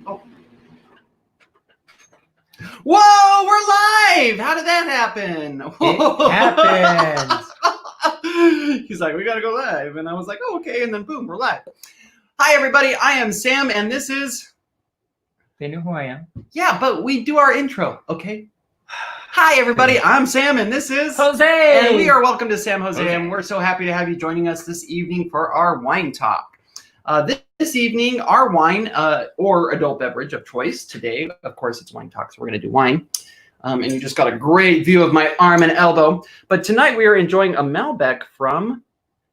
Oh. Whoa, we're live! How did that happen? It happened. He's like, we gotta go live. And I was like, oh, okay. And then boom, we're live. Hi, everybody. I am Sam, and this is... They know who I am. Yeah, but we do our intro, okay? Hi, everybody. I'm Sam, and this is... Jose! And we are welcome to Sam Jose, and we're so happy to have you joining us this evening for our wine talk. This evening, our wine or adult beverage of choice today, of course, it's wine talk, so we're going to do wine. And you just got a great view of my arm and elbow. But tonight we are enjoying a Malbec from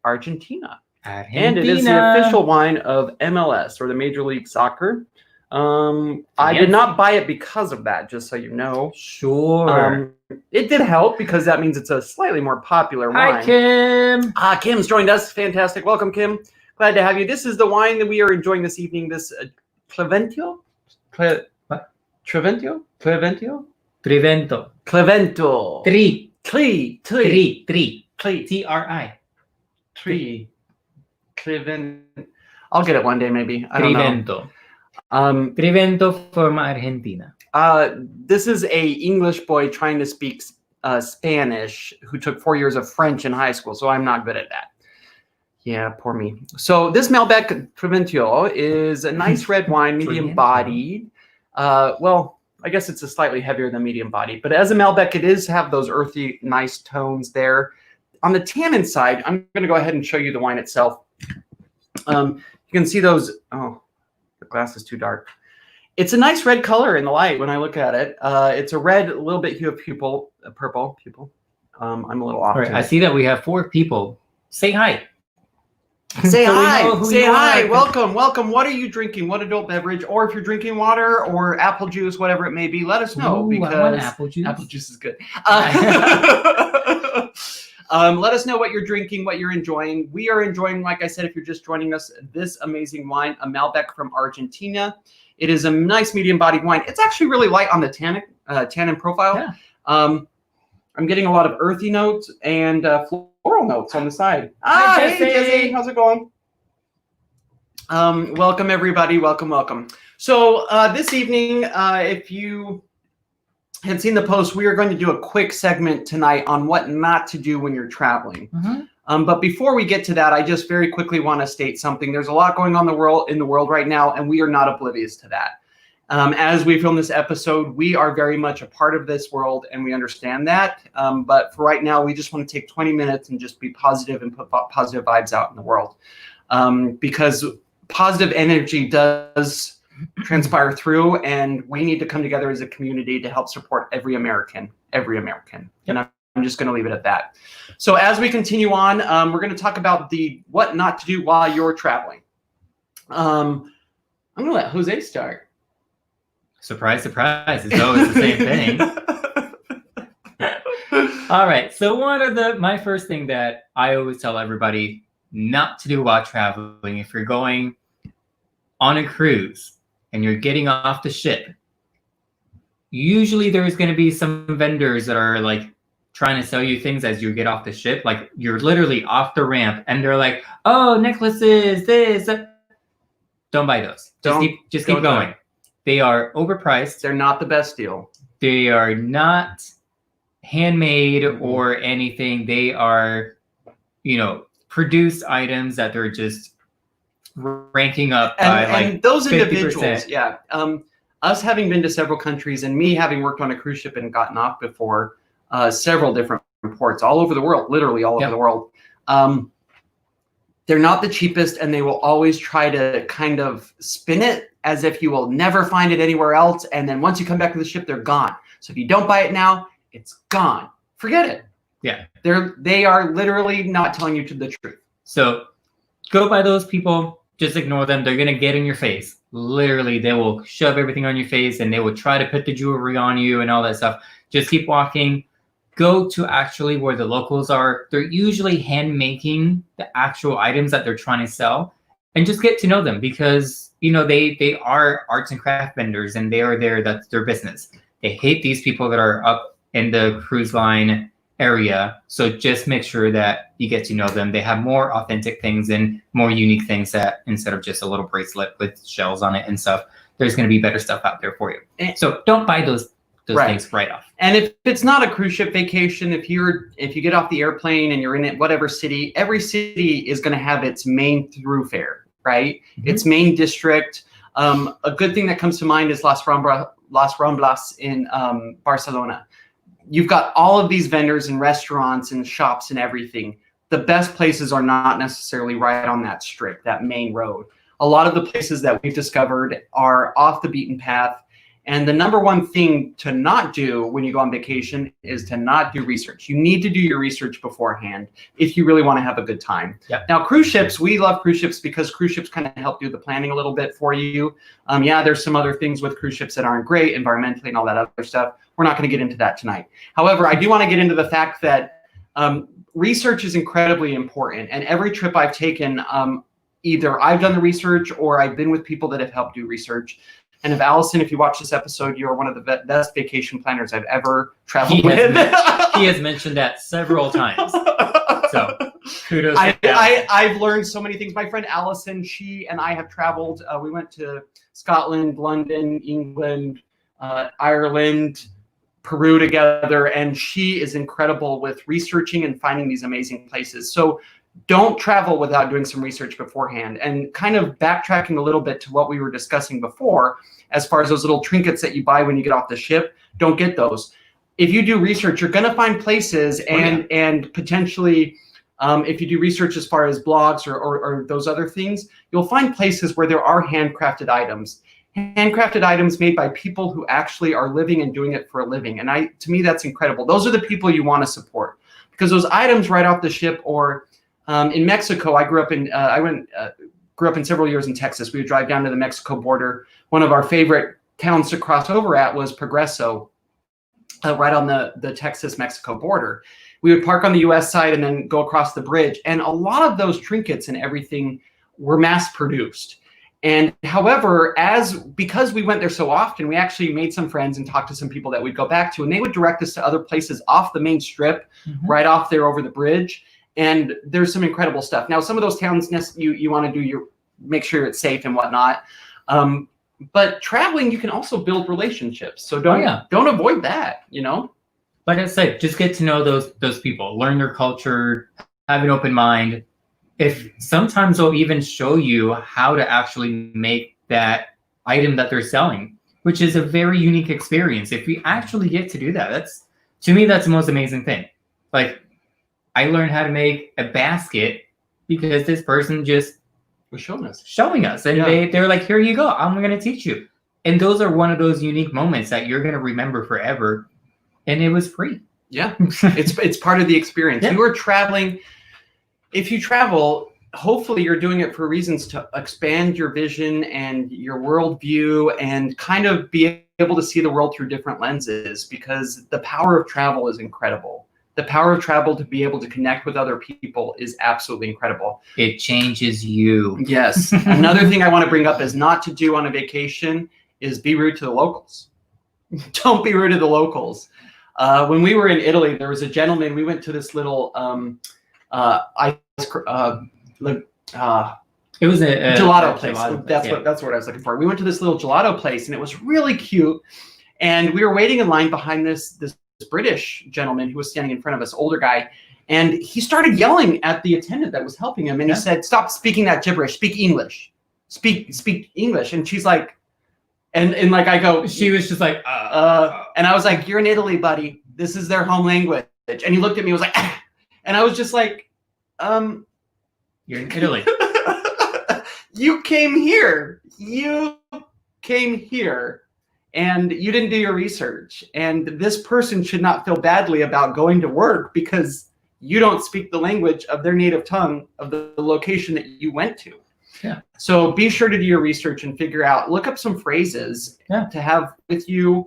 Argentina. And it is the official wine of MLS, or the Major League Soccer. I did not buy it because of that, just so you know. Sure. It did help because that means it's a slightly more popular wine. Hi, Kim. Kim's joined us. Fantastic. Welcome, Kim. Glad to have you. This is the wine that we are enjoying this evening. This Trivento? Trivento? Tri. I'll get it one day, maybe. I don't know. Trivento from Argentina. This is a English boy trying to speak Spanish who took 4 years of French in high school, so I'm not good at that. Yeah, poor me. So this Malbec Trivento is a nice red wine, medium-bodied. Well, I guess it's a slightly heavier than medium-bodied, but as a Malbec, it is have those earthy, nice tones there. On the tannin side, I'm going to go ahead and show you the wine itself. You can see those. Oh, the glass is too dark. It's a nice red color in the light when I look at it. It's a red, a little bit hue of purple. I'm a little off. All right, I see that we have 4 people. Say hi. Say hi. Say hi. Welcome. What are you drinking? What adult beverage? Or if you're drinking water or apple juice, whatever it may be, let us know. Ooh, because I want apple juice. Apple juice is good. Let us know what you're drinking, what you're enjoying. We are enjoying, like I said, if you're just joining us, this amazing wine, a Malbec from Argentina. It is a nice medium-bodied wine. It's actually really light on the tannin profile. Yeah. I'm getting a lot of earthy notes and floral notes on the side. Hi, hey, Jesse. How's it going? Welcome, everybody. Welcome. So this evening, if you had seen the post, we are going to do a quick segment tonight on what not to do when you're traveling. Mm-hmm. But before we get to that, I just very quickly want to state something. There's a lot going on in the world right now, and we are not oblivious to that. As we film this episode, we are very much a part of this world, and we understand that. But for right now, we just want to take 20 minutes and just be positive and put positive vibes out in the world. Because positive energy does transpire through, and we need to come together as a community to help support every American. Yep. And I'm just going to leave it at that. So as we continue on, we're going to talk about what not to do while you're traveling. I'm going to let Jose start. Surprise, surprise. It's always the same thing. All right. So my first thing that I always tell everybody not to do while traveling, if you're going on a cruise and you're getting off the ship, usually there's going to be some vendors that are like trying to sell you things as you get off the ship. Like you're literally off the ramp and they're like, oh, necklaces, this. Don't buy those. Just keep going. They are overpriced. They're not the best deal. They are not handmade or anything. They are, produced items that they're just ranking up by and those 50%. Individuals, yeah. Us having been to several countries and me having worked on a cruise ship and gotten off before several different ports all over the world, literally all over the world. They're not the cheapest, and they will always try to kind of spin it as if you will never find it anywhere else. And then once you come back to the ship, they're gone. So if you don't buy it now, it's gone. Forget it. Yeah. They are literally not telling you the truth. So go by those people. Just ignore them. They're going to get in your face. Literally, they will shove everything on your face, and they will try to put the jewelry on you and all that stuff. Just keep walking. Go to actually where the locals are. They're usually hand making the actual items that they're trying to sell, and just get to know them because, they are arts and craft vendors and they are there. That's their business. They hate these people that are up in the cruise line area. So just make sure that you get to know them. They have more authentic things and more unique things that instead of just a little bracelet with shells on it and stuff. there's going to be better stuff out there for you. So don't buy those things right off. And if it's not a cruise ship vacation, if you get off the airplane and you're in it, whatever city, every city is going to have its main thoroughfare, right? Mm-hmm. Its main district. A good thing that comes to mind is Las Ramblas in Barcelona. You've got all of these vendors and restaurants and shops and everything. The best places are not necessarily right on that strip, that main road. A lot of the places that we've discovered are off the beaten path. And the number one thing to not do when you go on vacation is to not do research. You need to do your research beforehand if you really want to have a good time. Yep. Now, cruise ships, we love cruise ships because cruise ships kind of help do the planning a little bit for you. There's some other things with cruise ships that aren't great environmentally and all that other stuff. We're not going to get into that tonight. However, I do want to get into the fact that research is incredibly important. And every trip I've taken, either I've done the research or I've been with people that have helped do research. And if Allison, if you watch this episode, you're one of the best vacation planners I've ever traveled with. He has mentioned that several times. So kudos. I've learned so many things. My friend Allison, she and I have traveled. We went to Scotland, London, England, Ireland, Peru together. And she is incredible with researching and finding these amazing places. So don't travel without doing some research beforehand. And kind of backtracking a little bit to what we were discussing before, as far as those little trinkets that you buy when you get off the ship, don't get those. If you do research, you're going to find places and potentially, if you do research as far as blogs or those other things, you'll find places where there are handcrafted items. Handcrafted items made by people who actually are living and doing it for a living. And to me, that's incredible. Those are the people you want to support, because those items right off the ship or in Mexico, I grew up in several years in Texas. We would drive down to the Mexico border. One of our favorite towns to cross over at was Progreso, right on the Texas-Mexico border. We would park on the U.S. side and then go across the bridge. And a lot of those trinkets and everything were mass-produced. And however, because we went there so often, we actually made some friends and talked to some people that we'd go back to. And they would direct us to other places off the main strip, right off there over the bridge. And there's some incredible stuff. Now, some of those towns, you want to make sure it's safe and whatnot. But traveling, you can also build relationships. So don't avoid that, Like I said, just get to know those people, learn their culture, have an open mind. If sometimes they'll even show you how to actually make that item that they're selling, which is a very unique experience. If we actually get to do that, to me, that's the most amazing thing. Like, I learned how to make a basket because this person just was showing us. And they're like, here you go. I'm going to teach you. And those are one of those unique moments that you're going to remember forever. And it was free. Yeah. It's part of the experience. You are traveling. If you travel, hopefully you're doing it for reasons to expand your vision and your worldview and kind of be able to see the world through different lenses, because the power of travel is incredible. The power of travel to be able to connect with other people is absolutely incredible. It changes you. Yes. Another thing I want to bring up is not to do on a vacation is be rude to the locals. Don't be rude to the locals. When we were in Italy, there was a gentleman. We went to this little it was a gelato place. That's what I was looking for. We went to this little gelato place, and it was really cute. And we were waiting in line behind this British gentleman who was standing in front of us, older guy, and he started yelling at the attendant that was helping him, and he said, "Stop speaking that gibberish. Speak English. Speak English." And she's like, and like I go, she was just like, and I was like, "You're in Italy, buddy. This is their home language." And he looked at me, and was like, ah. And I was just like, you're in Italy. You came here. And you didn't do your research. And this person should not feel badly about going to work because you don't speak the language of their native tongue of the location that you went to. Yeah. So be sure to do your research and look up some phrases to have with you.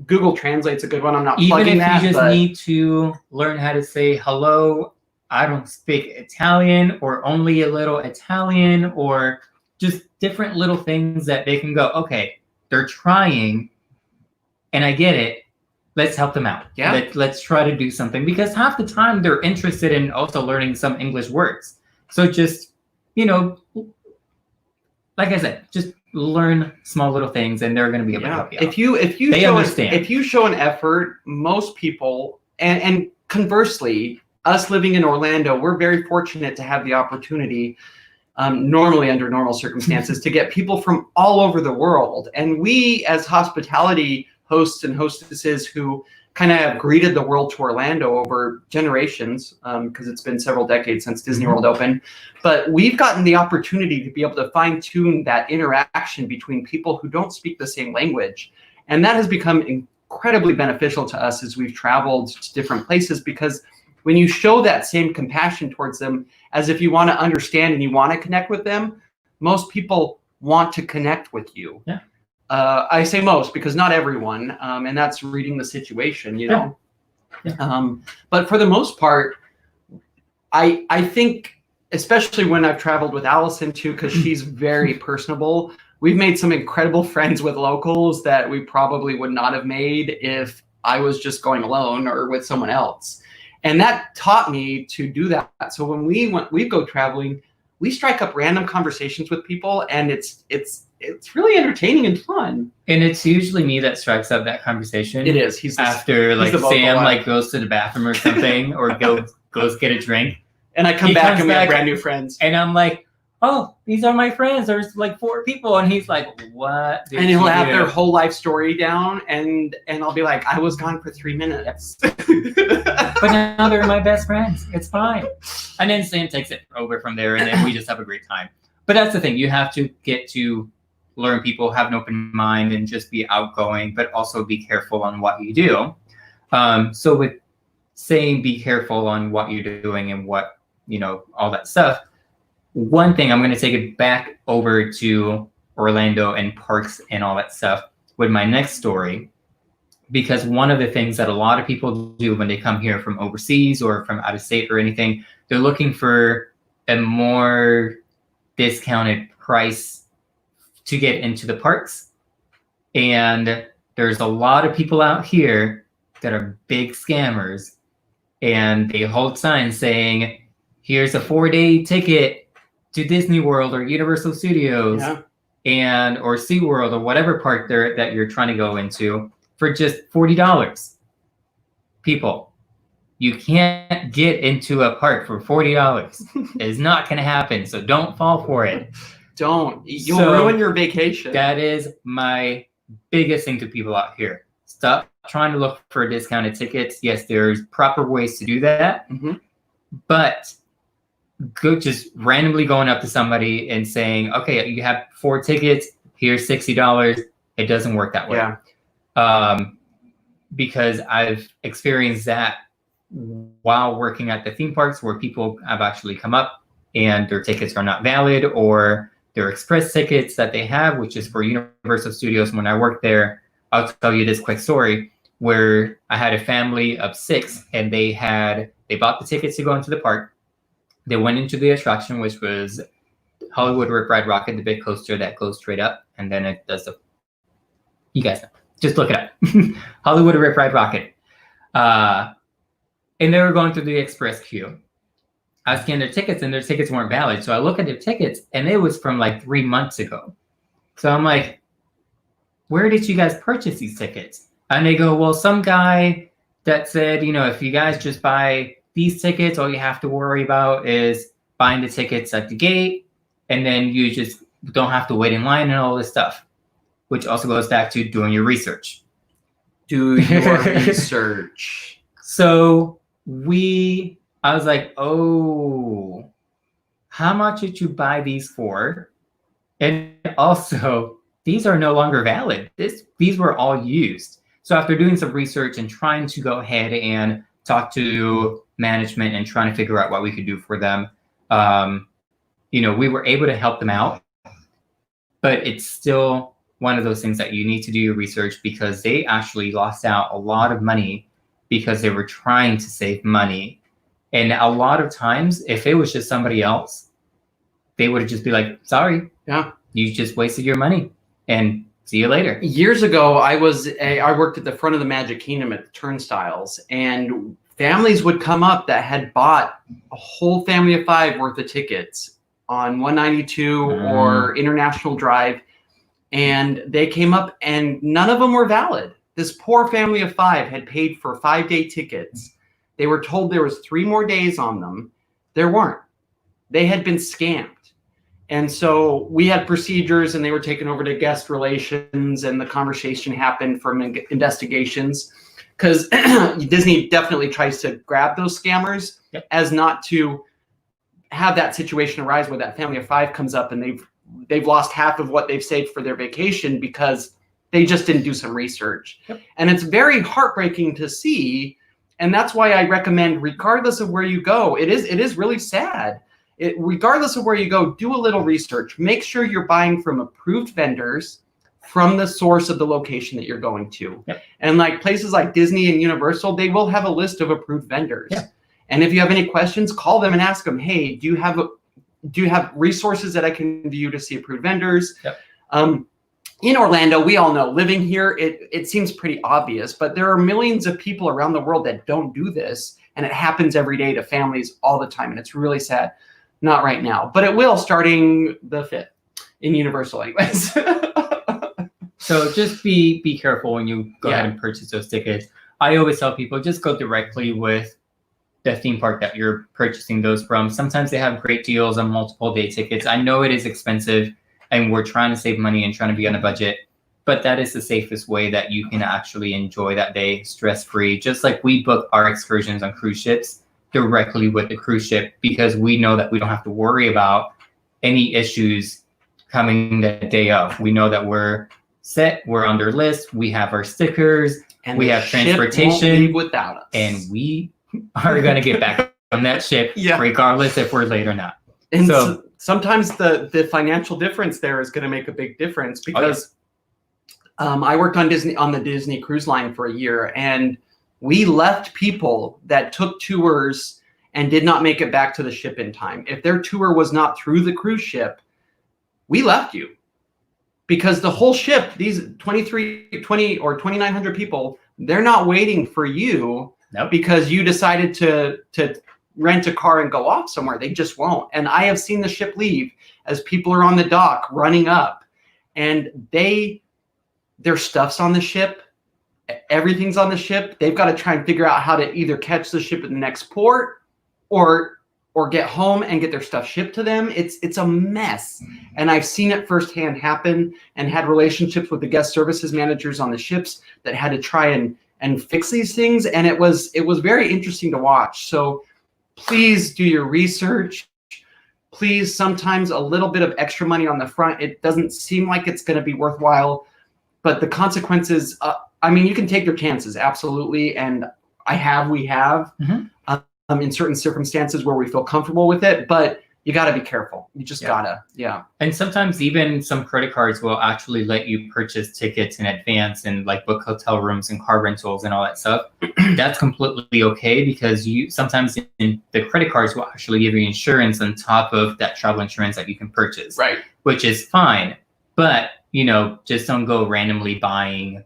Google Translate's a good one. I'm not plugging that. Even if you just need to learn how to say hello, I don't speak Italian, or only a little Italian, or just different little things that they can go, okay, they're trying, and I get it. Let's help them out. Yeah. Let's try to do something, because half the time they're interested in also learning some English words. So just, like I said, just learn small little things, and they're going to be able to help you out. If you show an effort, most people, and conversely, us living in Orlando, we're very fortunate to have the opportunity, normally under normal circumstances, to get people from all over the world. And we, as hospitality hosts and hostesses who kind of have greeted the world to Orlando over generations, because it's been several decades since Disney World opened, but we've gotten the opportunity to be able to fine tune that interaction between people who don't speak the same language. And that has become incredibly beneficial to us as we've traveled to different places, because when you show that same compassion towards them, as if you want to understand and you want to connect with them, most people want to connect with you. Yeah. I say most because not everyone, and that's reading the situation, you know. Yeah. But for the most part, I think, especially when I've traveled with Allison too, because she's very personable, we've made some incredible friends with locals that we probably would not have made if I was just going alone or with someone else. And that taught me to do that. So when we go traveling, we strike up random conversations with people, and it's really entertaining and fun. And it's usually me that strikes up that conversation. It is. After Sam like goes to the bathroom or something, or goes get a drink. And I come back and we have brand new friends. And I'm like, oh, these are my friends. There's like 4 people. And he's like, what? And he'll have their whole life story down. And I'll be like, I was gone for 3 minutes. But now they're my best friends. It's fine. And then Sam takes it over from there. And then we just have a great time. But that's the thing. You have to get to learn people, have an open mind, and just be outgoing, but also be careful on what you do. So with saying be careful on what you're doing and what, all that stuff, one thing, I'm going to take it back over to Orlando and parks and all that stuff with my next story, because one of the things that a lot of people do when they come here from overseas or from out of state or anything, they're looking for a more discounted price to get into the parks. And there's a lot of people out here that are big scammers, and they hold signs saying, here's a 4-day ticket to Disney World or Universal Studios, or SeaWorld or whatever park that you're trying to go into for just $40. People, you can't get into a park for $40. It's not going to happen. So don't fall for it. Don't. You'll ruin your vacation. That is my biggest thing to people out here. Stop trying to look for discounted tickets. Yes, there's proper ways to do that. But just randomly going up to somebody and saying, okay, you have 4 tickets, here's $60. It doesn't work that way. Because I've experienced that while working at the theme parks, where people have actually come up and their tickets are not valid, or their express tickets that they have, which is for Universal Studios. When I worked there, I'll tell you this quick story where I had a family of 6, and they bought the tickets to go into the park. They went into the attraction, which was Hollywood Rip Ride Rocket, the big coaster that goes straight up, and then it does you guys know, just look it up. Hollywood Rip Ride Rocket. And they were going through the express queue. I scanned their tickets, and their tickets weren't valid. So I look at their tickets, and it was from like 3 months ago. So I'm like, where did you guys purchase these tickets? And they go, well, some guy that said, if you guys just buy these tickets, all you have to worry about is buying the tickets at the gate, and then you just don't have to wait in line and all this stuff, which also goes back to doing your research. Do your research. So I was like, oh, how much did you buy these for? And also, these are no longer valid. These were all used. So after doing some research and trying to go ahead and talk to management and trying to figure out what we could do for them, we were able to help them out. But it's still one of those things that you need to do your research, because they actually lost out a lot of money because they were trying to save money. And a lot of times, if it was just somebody else, they would just be like, sorry, you just wasted your money, and see you later. Years ago, I worked at the front of the Magic Kingdom at the turnstiles, and families would come up that had bought a whole family of 5 worth of tickets on 192 or International Drive. and they came up and none of them were valid. This poor family of 5 had paid for 5-day tickets. They were told there was 3 more days on them. There weren't. They had been scammed. And so we had procedures, and they were taken over to guest relations, and the conversation happened from investigations, because Disney definitely tries to grab those scammers as not to have that situation arise where that family of 5 comes up and they've lost half of what they've saved for their vacation because they just didn't do some research. And it's very heartbreaking to see. And that's why I recommend, regardless of where you go, it is really sad. Regardless of where you go, do a little research. Make sure you're buying from approved vendors from the source of the location that you're going to. And like places like Disney and Universal, they will have a list of approved vendors. And if you have any questions, call them and ask them, hey, do you have resources that I can view to see approved vendors? In Orlando, we all know, living here, it seems pretty obvious, but there are millions of people around the world that don't do this, and it happens every day to families all the time, and it's really sad. Not right now, but it will starting the 5th in Universal anyways. So just be careful when you go ahead and purchase those tickets. I always tell people, just go directly with the theme park that you're purchasing those from. Sometimes they have great deals on multiple day tickets. I know it is expensive, and we're trying to save money and trying to be on a budget, but that is the safest way that you can actually enjoy that day stress-free. Just like we book our excursions on cruise ships directly with the cruise ship, because we know that we don't have to worry about any issues coming the day of. We know that we're set, we're on their list, we have our stickers, and we have transportation, without us. And we are going to get back on that ship regardless if we're late or not. And so sometimes the financial difference there is going to make a big difference, because I worked on the Disney Cruise Line for a year, and we left people that took tours and did not make it back to the ship in time. If their tour was not through the cruise ship, we left you, because the whole ship, these 20 or 2,900 people, they're not waiting for you because you decided to rent a car and go off somewhere. They just won't. And I have seen the ship leave as people are on the dock running up, and their stuff's on the ship. Everything's on the ship. They've got to try and figure out how to either catch the ship at the next port or get home and get their stuff shipped to them. It's a mess. And I've seen it firsthand happen, and had relationships with the guest services managers on the ships that had to try and fix these things. And it was very interesting to watch. So please do your research. Please, sometimes a little bit of extra money on the front, it doesn't seem like it's going to be worthwhile, but the consequences, I mean, you can take your chances, absolutely. And we have in certain circumstances where we feel comfortable with it, but you got to be careful. You just gotta, And sometimes even some credit cards will actually let you purchase tickets in advance and like book hotel rooms and car rentals and all that stuff. That's completely okay, because sometimes the credit cards will actually give you insurance on top of that travel insurance that you can purchase, right? Which is fine, but just don't go randomly buying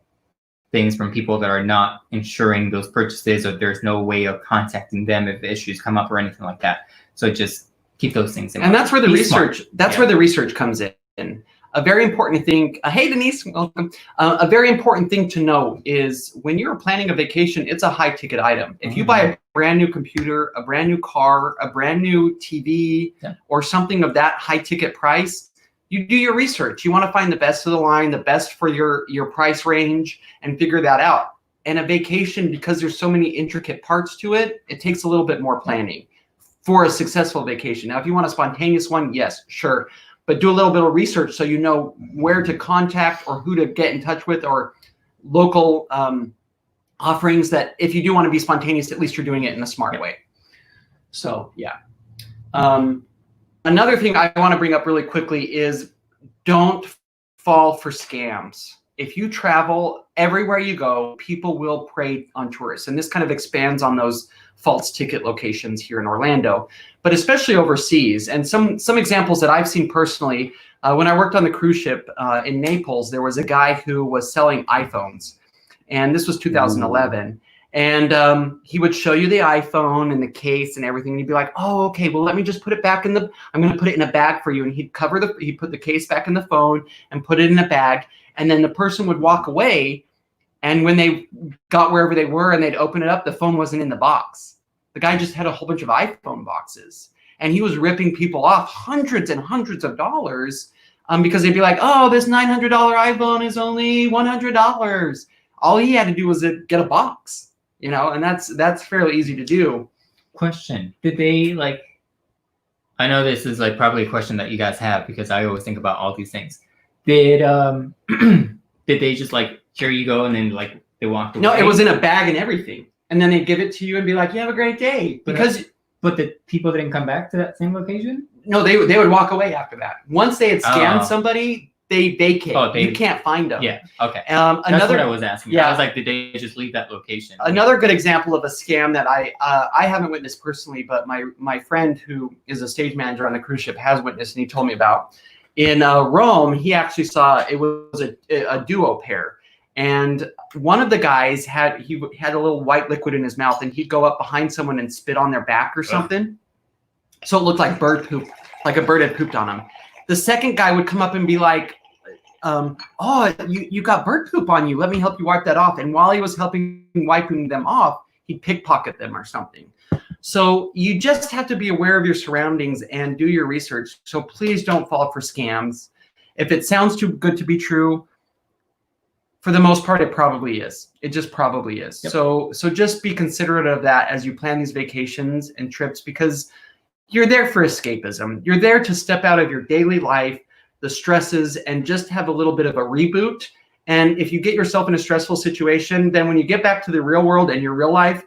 things from people that are not insuring those purchases, or there's no way of contacting them if issues come up or anything like that. So just keep those things in mind. And that's where the research, where the research comes in. A very important thing, hey Denise, welcome. A very important thing to know is when you're planning a vacation, it's a high ticket item. If you buy a brand new computer, a brand new car, a brand new TV, or something of that high ticket price, you do your research. You want to find the best of the line, the best for your price range, and figure that out. And a vacation, because there's so many intricate parts to it, it takes a little bit more planning for a successful vacation. Now, if you want a spontaneous one, yes, sure. But do a little bit of research so you know where to contact or who to get in touch with, or local offerings that if you do want to be spontaneous, at least you're doing it in a smart way. So, another thing I want to bring up really quickly is don't fall for scams. If you travel, everywhere you go, people will prey on tourists. And this kind of expands on those false ticket locations here in Orlando, but especially overseas. And some examples that I've seen personally, when I worked on the cruise ship in Naples, there was a guy who was selling iPhones. And this was 2011. And he would show you the iPhone and the case and everything. And he'd be like, oh, okay, well, let me just put it back I'm going to put it in a bag for you. And he'd put the case back in the phone and put it in a bag. And then the person would walk away. And when they got wherever they were and they'd open it up, the phone wasn't in the box. The guy just had a whole bunch of iPhone boxes. And he was ripping people off hundreds and hundreds of dollars because they'd be like, oh, this $900 iPhone is only $100. All he had to do was get a box. And that's fairly easy to do. Question: did they I know this is probably a question that you guys have because I always think about all these things. Did did they just here you go and then they walked away? No, it was in a bag and everything, and then they give it to you and be like, you have a great day. But the people didn't come back to that same location. No, they would walk away after that. Once they had scammed somebody. They vacate. You can't find them. Yeah. Okay. That's what I was asking. Yeah. I was like, did they just leave that location? Another good example of a scam that I haven't witnessed personally, but my friend who is a stage manager on the cruise ship has witnessed, and he told me about. In Rome, he actually saw it was a duo pair, and one of the guys had a little white liquid in his mouth, and he'd go up behind someone and spit on their back or something, so it looked like bird poop, like a bird had pooped on him. The second guy would come up and be like, oh, you got bird poop on you. Let me help you wipe that off. And while he was wiping them off, he'd pickpocket them or something. So you just have to be aware of your surroundings and do your research. So please don't fall for scams. If it sounds too good to be true, for the most part, it probably is. It just probably is. Yep. So just be considerate of that as you plan these vacations and trips, because you're there for escapism. You're there to step out of your daily life, the stresses, and just have a little bit of a reboot. And if you get yourself in a stressful situation, then when you get back to the real world and your real life,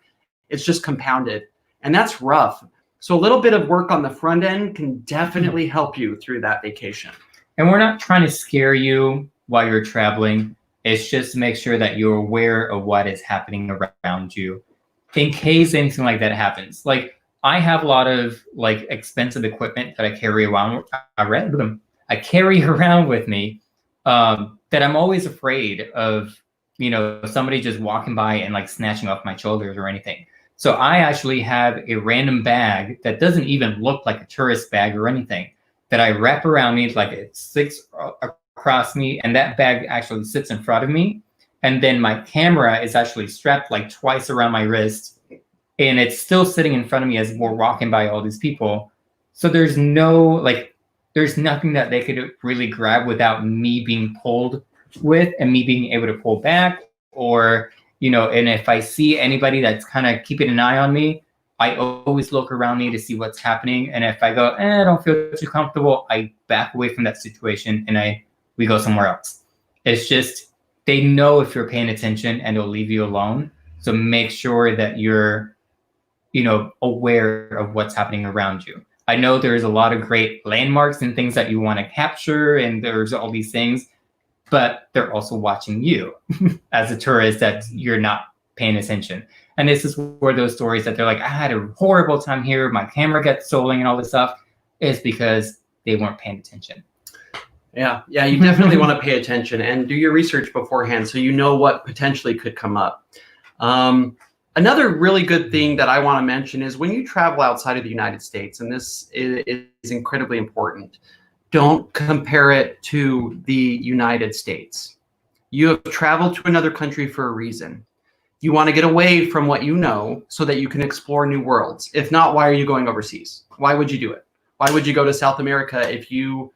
it's just compounded. And that's rough. So a little bit of work on the front end can definitely help you through that vacation. And we're not trying to scare you while you're traveling. It's just to make sure that you're aware of what is happening around you in case anything like that happens. I have a lot of expensive equipment that I carry around. I carry around with me that I'm always afraid of, somebody just walking by and snatching off my shoulders or anything. So I actually have a random bag that doesn't even look like a tourist bag or anything that I wrap around me, it sits across me, and that bag actually sits in front of me. And then my camera is actually strapped twice around my wrist, and it's still sitting in front of me as we're walking by all these people. So there's there's nothing that they could really grab without me being pulled with and me being able to pull back, or, and if I see anybody that's kind of keeping an eye on me, I always look around me to see what's happening. And if I go, I don't feel too comfortable, I back away from that situation and we go somewhere else. It's just, they know if you're paying attention and they'll leave you alone. So make sure that you're, aware of what's happening around you. I know there's a lot of great landmarks and things that you want to capture, and there's all these things, but they're also watching you as a tourist that you're not paying attention. And this is where those stories that they're like, I had a horrible time here, my camera got stolen and all this stuff, is because they weren't paying attention. Yeah, you definitely want to pay attention and do your research beforehand so you know what potentially could come up. Another really good thing that I want to mention is when you travel outside of the United States, and this is incredibly important, don't compare it to the United States. You have traveled to another country for a reason. You want to get away from what you know so that you can explore new worlds. If not, why are you going overseas? Why would you do it? Why would you go to South America if you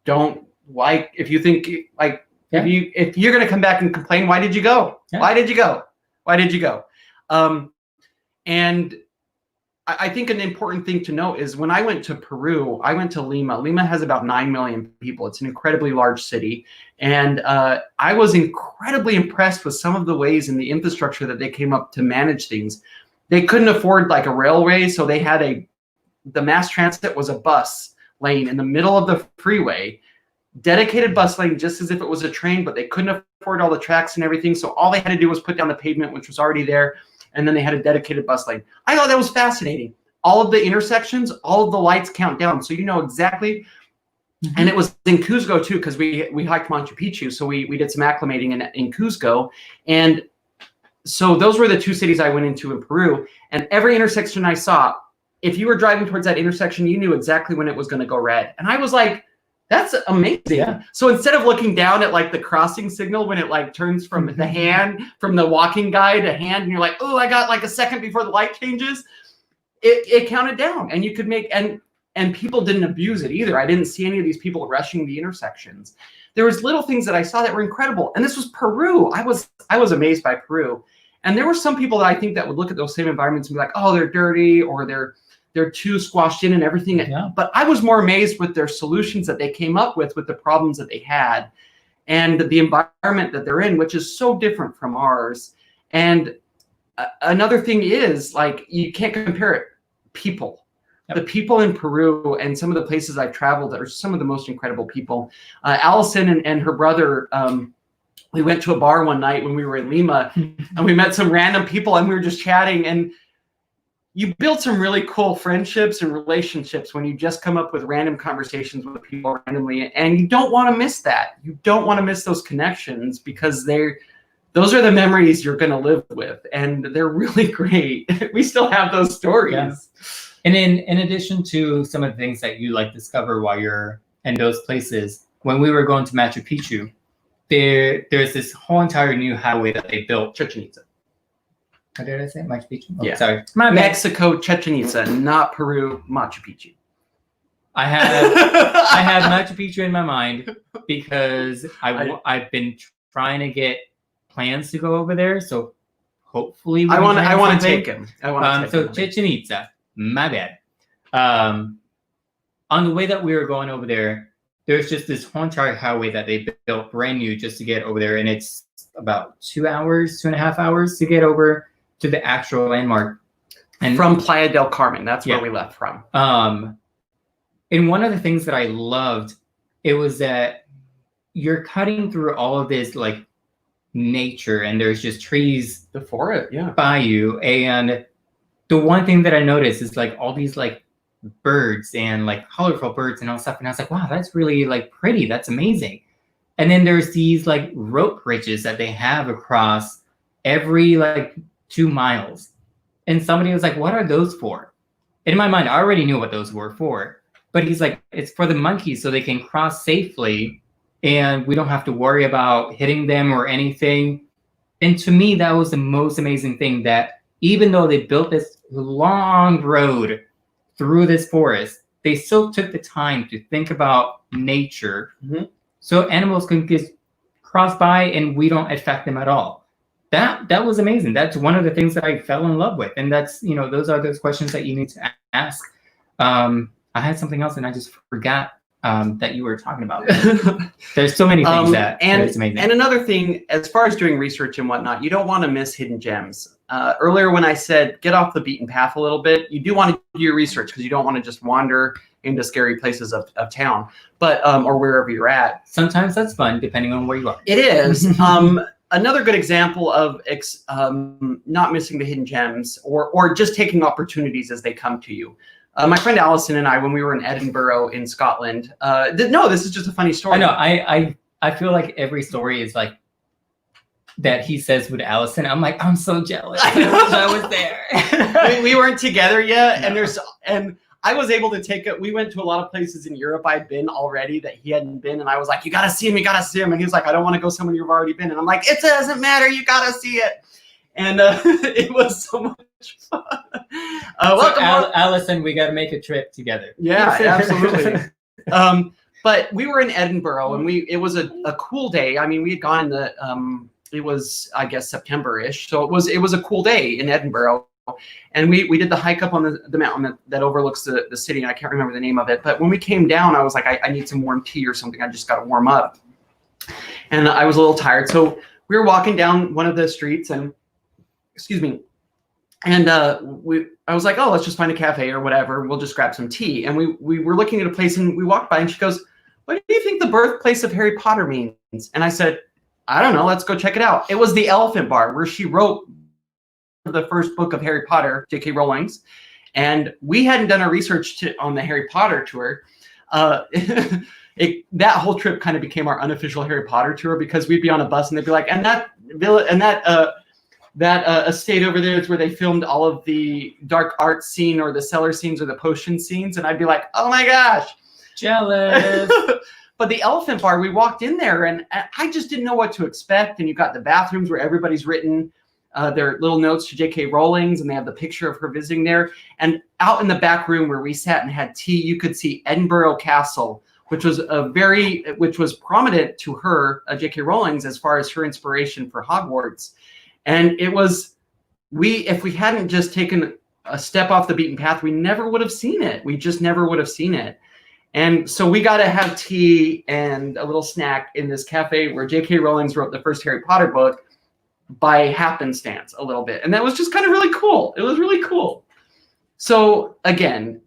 don't if you think if you're going to come back and complain, why did you go? Yeah. Why did you go? And I think an important thing to note is when I went to Peru, I went to Lima. Lima has about 9 million people. It's an incredibly large city. And I was incredibly impressed with some of the ways in the infrastructure that they came up to manage things. They couldn't afford a railway, so they had the mass transit was a bus lane in the middle of the freeway, dedicated bus lane just as if it was a train, but they couldn't afford all the tracks and everything. So all they had to do was put down the pavement, which was already there. And then they had a dedicated bus lane. I thought that was fascinating. All of the intersections, all of the lights count down. So you know exactly. Mm-hmm. And it was in Cuzco too, because we hiked Machu Picchu. So we did some acclimating in Cuzco. And so those were the two cities I went into in Peru, and every intersection I saw, if you were driving towards that intersection, you knew exactly when it was going to go red. And I was like, that's amazing. Yeah. So instead of looking down at like the crossing signal when it like turns from the hand, from the walking guy to hand, and you're like, oh, I got like a second before the light changes, it counted down, and you could make, and people didn't abuse it either. I didn't see any of these people rushing the intersections. There was little things that I saw that were incredible. And this was Peru. I was amazed by Peru. And there were some people that I think that would look at those same environments and be like, oh, they're dirty, or they're too squashed in and everything. Yeah. But I was more amazed with their solutions that they came up with the problems that they had and the environment that they're in, which is so different from ours. And another thing is, like, you can't compare it. People. Yep. The people in Peru and some of the places I've traveled that are some of the most incredible people. Allison and her brother, we went to a bar one night when we were in Lima, and we met some random people, and we were just chatting, and you build some really cool friendships and relationships when you just come up with random conversations with people randomly, and you don't want to miss that. You don't want to miss those connections, because those are the memories you're going to live with, and they're really great. We still have those stories. Yeah. And in addition to some of the things that you like discover while you're in those places, when we were going to Machu Picchu, there's this whole entire new highway that they built. Chichen Itza. What did I say? Machu Picchu? Oh, Yeah. Sorry. Mexico, Chichen Itza, not Peru, Machu Picchu. I have Machu Picchu in my mind because I've been trying to get plans to go over there. So hopefully I want to take him. So Chichen Itza, my bad. On the way that we were going over there, there's just this whole entire highway that they built brand new just to get over there, and it's about 2.5 hours to get over to the actual landmark. And from Playa del Carmen, that's where we left from. And one of the things that I loved, it was that you're cutting through all of this like nature, and there's just trees before it, by you. And the one thing that I noticed is like all these like birds and like colorful birds and all stuff, and I was like, wow, that's really like pretty, that's amazing. And then there's these like rope bridges that they have across every like 2 miles, and somebody was like, what are those for? In my mind, I already knew what those were for, but he's like, it's for the monkeys so they can cross safely and we don't have to worry about hitting them or anything. And to me, that was the most amazing thing, that even though they built this long road through this forest, they still took the time to think about nature, so animals can just cross by and we don't affect them at all. That was amazing. That's one of the things that I fell in love with, and that's, you know, those are those questions that you need to ask. I had something else and I just forgot that you were talking about. There's so many things that it's amazing. And another thing, as far as doing research and whatnot, you don't want to miss hidden gems. Earlier when I said get off the beaten path a little bit, you do want to do your research, because you don't want to just wander into scary places of town, but or wherever you're at. Sometimes that's fun, depending on where you are. It is. Another good example of not missing the hidden gems, or just taking opportunities as they come to you. My friend Allison and I, when we were in Edinburgh in Scotland, this is just a funny story. I know. I feel like every story is like that he says with Allison. I'm like, I'm so jealous. I wish I was there. we weren't together yet, no. and I was able to take it. We went to a lot of places in Europe I'd been already that he hadn't been, and I was like, you gotta see him, you gotta see him. And he was like, I don't want to go somewhere you've already been. And I'm like, it doesn't matter, you gotta see it. And it was so much fun. Allison, we got to make a trip together. Yeah, absolutely. But we were in Edinburgh, and it was a cool day. I mean, we had gone it was, I guess, September-ish. So it was a cool day in Edinburgh. And we did the hike up on the mountain that overlooks the city. And I can't remember the name of it. But when we came down, I was like, I need some warm tea or something. I just got to warm up. And I was a little tired. So we were walking down one of the streets, and and I was like, oh, let's just find a cafe or whatever. We'll just grab some tea. And we were looking at a place, and we walked by, and she goes, what do you think the birthplace of Harry Potter means? And I said, I don't know. Let's go check it out. It was the Elephant Bar, where she wrote the first book of Harry Potter, J.K. Rowling's. And we hadn't done our research on the Harry Potter tour. That whole trip kind of became our unofficial Harry Potter tour, because we'd be on a bus and they'd be like, and that That estate over there is where they filmed all of the dark art scene or the cellar scenes or the potion scenes. And I'd be like, oh my gosh. Jealous. But the Elephant Bar, we walked in there and I just didn't know what to expect. And you've got the bathrooms where everybody's written their little notes to J.K. Rowling's, and they have the picture of her visiting there. And out in the back room where we sat and had tea, you could see Edinburgh Castle, which was prominent to her, J.K. Rowling's, as far as her inspiration for Hogwarts. And it was, if we hadn't just taken a step off the beaten path, we never would have seen it. We just never would have seen it. And so we got to have tea and a little snack in this cafe where J.K. Rowling's wrote the first Harry Potter book by happenstance a little bit. And that was just kind of really cool. It was really cool. So again,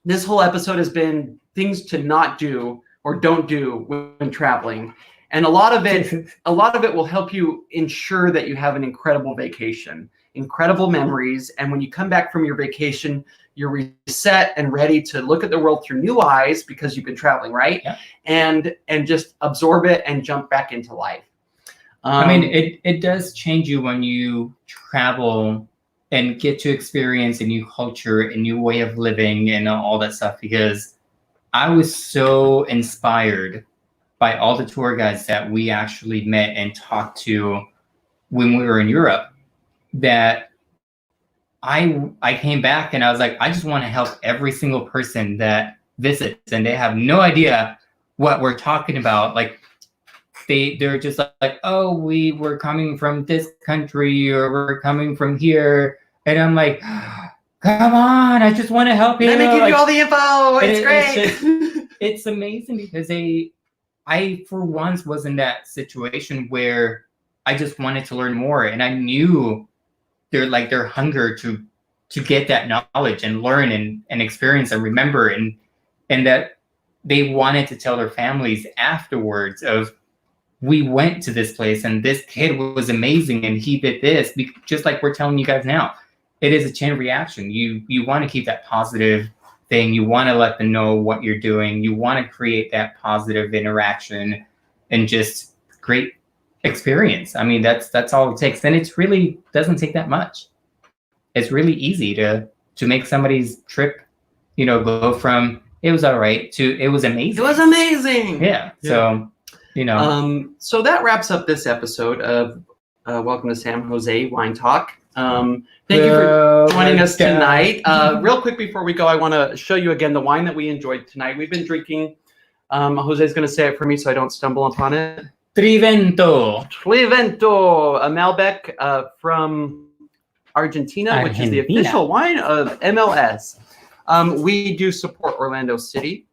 this whole episode has been things to not do or don't do when traveling. And a lot of it will help you ensure that you have an incredible vacation, incredible memories. And when you come back from your vacation, you're reset and ready to look at the world through new eyes because you've been traveling, right? Yeah. And just absorb it and jump back into life. I mean, it does change you when you travel and get to experience a new culture, a new way of living, and all that stuff. Because I was so inspired by all the tour guides that we actually met and talked to when we were in Europe, that I came back and I was like, I just want to help every single person that visits, and they have no idea what we're talking about. Like they're just like, oh, we were coming from this country or we're coming from here, and I'm like, come on, I just want to help you. Let me give you all the info. It's great. It's amazing because I for once was in that situation where I just wanted to learn more, and I knew their hunger to get that knowledge and learn and experience and remember, and that they wanted to tell their families afterwards of, we went to this place and this kid was amazing and he did this, just like we're telling you guys now. It is a chain reaction. You want to keep that positive thing. You want to let them know what you're doing. You want to create that positive interaction and just great experience. I mean, that's all it takes. And it's really doesn't take that much. It's really easy to make somebody's trip, go from it was all right to it was amazing. It was amazing. Yeah. So, so that wraps up this episode of Welcome to San Jose Wine Talk. Thank you for joining us tonight. Real quick before we go, I want to show you again the wine that we enjoyed tonight. We've been drinking, Jose's going to say it for me so I don't stumble upon it. Trivento, a Malbec from Argentina, which is the official wine of MLS. We do support Orlando City.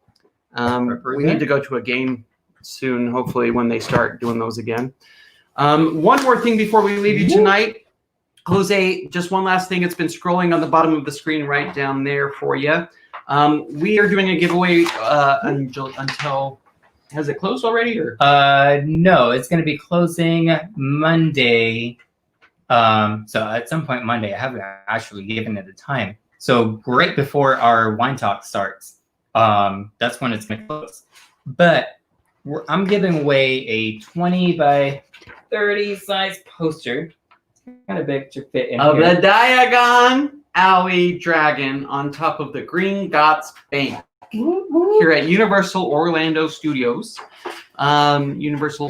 We need to go to a game soon, hopefully, when they start doing those again. One more thing before we leave you tonight. Jose, just one last thing. It's been scrolling on the bottom of the screen right down there for you. We are doing a giveaway until... Has it closed already? Or no, it's going to be closing Monday. So at some point Monday, I haven't actually given it a time. So right before our wine talk starts, that's when it's going to close. But I'm giving away a 20 by 30 size poster. It's kind of big to fit in of here. the Diagon Alley Dragon on top of the Green Dots Bank. Here at Universal Orlando Studios. Universal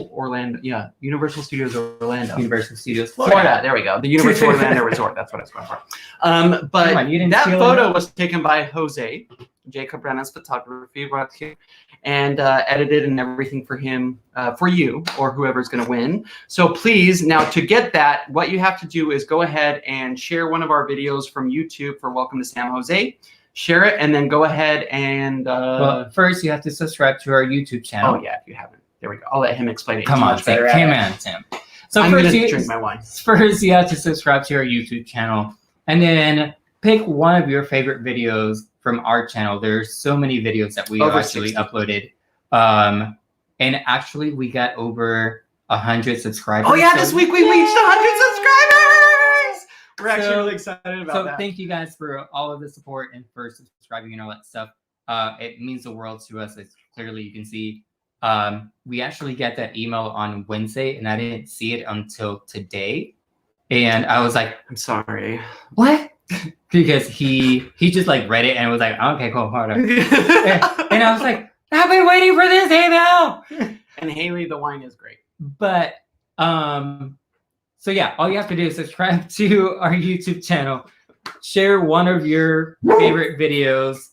Studios Orlando. Universal Studios Florida. There we go. The Universal Orlando Resort. That's what I was going for. But that photo was taken by Jose, Jacob Brenna's photography right here, and edited and everything for him, for you, or whoever's going to win. So please, now to get that, what you have to do is go ahead and share one of our videos from YouTube for Welcome to San Jose. Share it, and then go ahead and... well, first you have to subscribe to our YouTube channel. Oh, yeah, if you haven't. There we go. I'll let him explain it. Come on, Tim. So I'm going to drink my wine. First, you have to subscribe to our YouTube channel, and then pick one of your favorite videos from our channel. There's so many videos that we actually uploaded. And actually, we got over 100 subscribers. Oh, yeah, this week we reached 100 subscribers! We're actually really excited about that. So thank you guys for all of the support and for subscribing and all that stuff. It means the world to us. It's clearly you can see. We actually got that email on Wednesday, and I didn't see it until today. And I was like, I'm sorry. what? Because he just like read it and was like, okay, cool, hold on. And I was like, I've been waiting for this email. And Haley, the wine is great. But so yeah, all you have to do is subscribe to our YouTube channel, share one of your favorite videos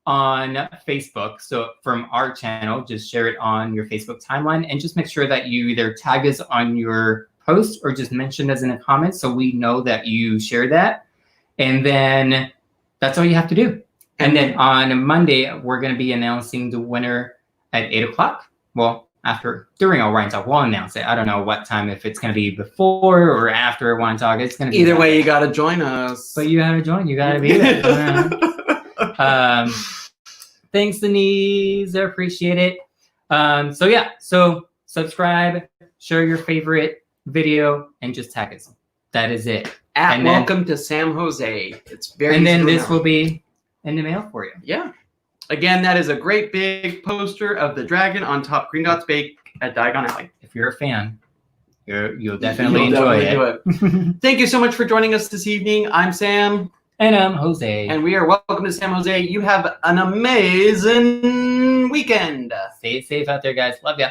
on Facebook. So from our channel, just share it on your Facebook timeline, and just make sure that you either tag us on your post or just mention us in the comments so we know that you shared that. And then that's all you have to do. And then on Monday, we're going to be announcing the winner at 8 o'clock. Well, during our wine talk, we'll announce it. I don't know what time, if it's going to be before or after wine talk. It's going to be either way. You got to join us. But you got to join. You got to be there. Thanks, Denise. I appreciate it. So yeah, so subscribe, share your favorite video, and just tag us. That is it. Welcome to Sam Jose. It's very. And then this will be in the mail for you. Yeah. Again, that is a great big poster of the dragon on top Green Dots Bake at Diagon Alley. If you're a fan, you'll definitely enjoy it. Thank you so much for joining us this evening. I'm Sam. And I'm Jose. And we are welcome to Sam Jose. You have an amazing weekend. Stay safe out there, guys. Love ya.